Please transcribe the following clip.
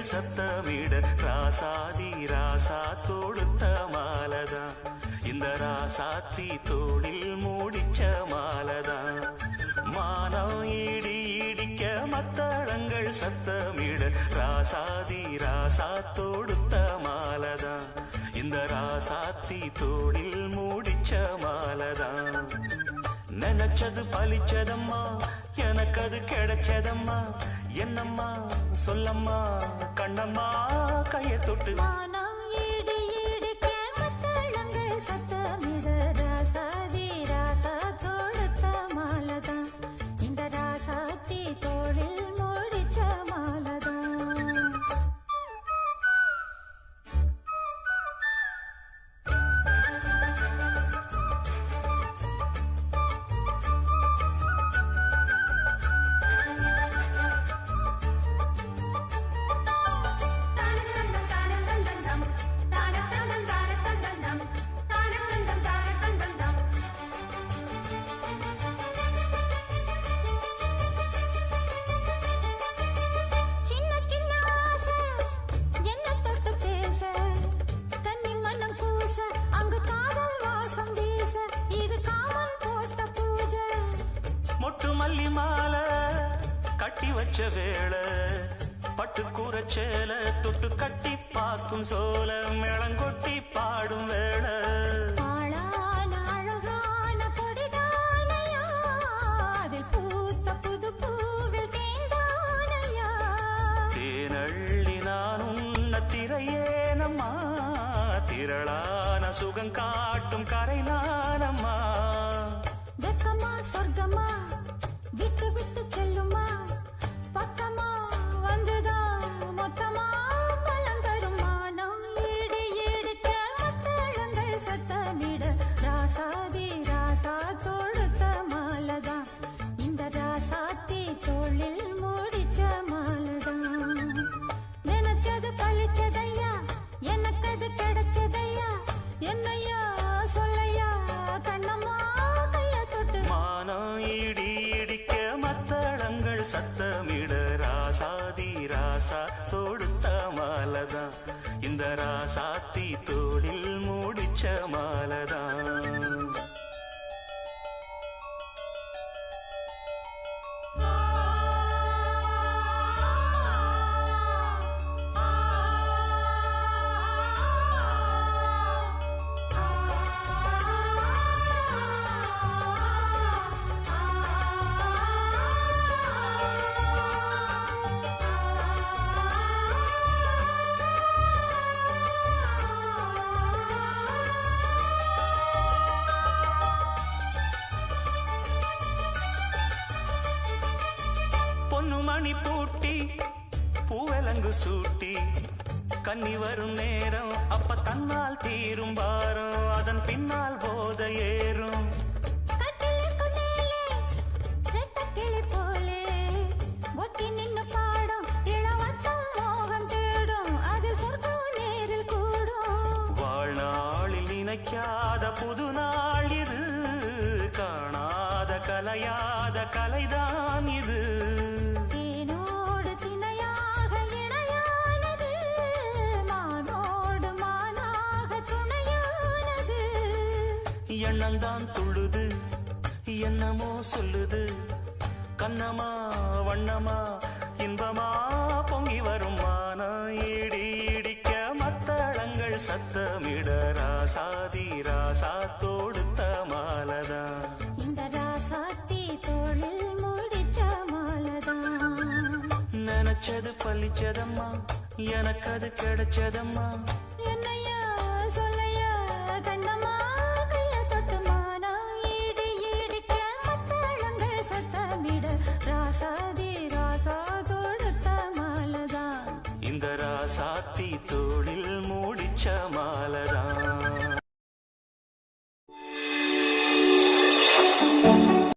மத்தளங்கள் சத்தமிட ராசாதி ராசா தொடுத்த மாலதான் இந்த ராசாத்தி தோளில் மூடிச்ச மாலதான் மானம் இடி இடிக்க மத்தளங்கள் சத்தமிட ராசாதி ராசா தொடுத்த மாலதான் இந்த ராசாத்தி தோளில் மூடிச்ச மாலதான் நினைச்சது பலிச்சதம்மா எனக்கு அது கிடைச்சதம்மா என்னம்மா சொல்லம்மா கண்ணம்மா கையை தொட்டு சத்தமிட ராசாதி ராசா தொடுத்த மாலதான் இந்த ராசாத்தி தோளில் மூடிச்ச மாலதான் மல்லி மாலை கட்டி வச்ச வேளை பட்டு கூரச்சேல தொட்டு கட்டி பார்க்கும் சோல மேளங்கொட்டி பாடும் வேளை தேனள்ளி நான் உன்ன திரையேனம்மா திரளான சுகம் காட்டும் கரை நானம்மா சொர்க்கமா விட்டு விட்டு செல்லுமா பக்கமா வந்துதான் மொத்தமா பலம் தருமானம் ஈடு ஈடுக்க மத்தளங்கள் சத்தமிட ராசாதி ராசா தொடுத்த மாலதான் இந்த ராசாத்தி தோளில் மூடிச்ச மாலதான் நினைச்சது பழிச்சதையா எனக்கு அது கிடைச்சதையா என்னையா சொல்லையா கண்ணம்மா இடி இடிக்க மத்தளங்கள் சத்தமிட ராசாதி ராசா தொடுத்த மாலதான் இந்த ராசாத்தி தோளில் மூடிச்ச மாலதான் மணி பூட்டி பூவலங்கு சூட்டி கன்னி வரும் நேரம் அப்ப தன்னால் தீரும் பாரம் அதன் பின்னால் போத ஏறும் வாழ்நாளில் நினைக்காத புது நாள் இது காணாத கலையாத கலைதான் இது எண்ணந்தான் துள்ளுது என்னமோ சொல்லுது கண்ணமா வண்ணமா இன்பமா பொங்கி வரும் மானம் இடி இடிக்க மத்தளங்கள் சத்தமிட ராசாதி ராசா தொடுத்த மாலதான் இந்த ராசாத்தி தோளில் மூடிச்ச மாலதான் நினைச்சது பழிச்சதம்மா எனக்கு அது கிடைச்சதம்மா என்னையா சொல்லையா கண்ணம்மா சத்தமிட ராசாதி ராசா தொடுத்த மாலதான் இந்த ராசாத்தி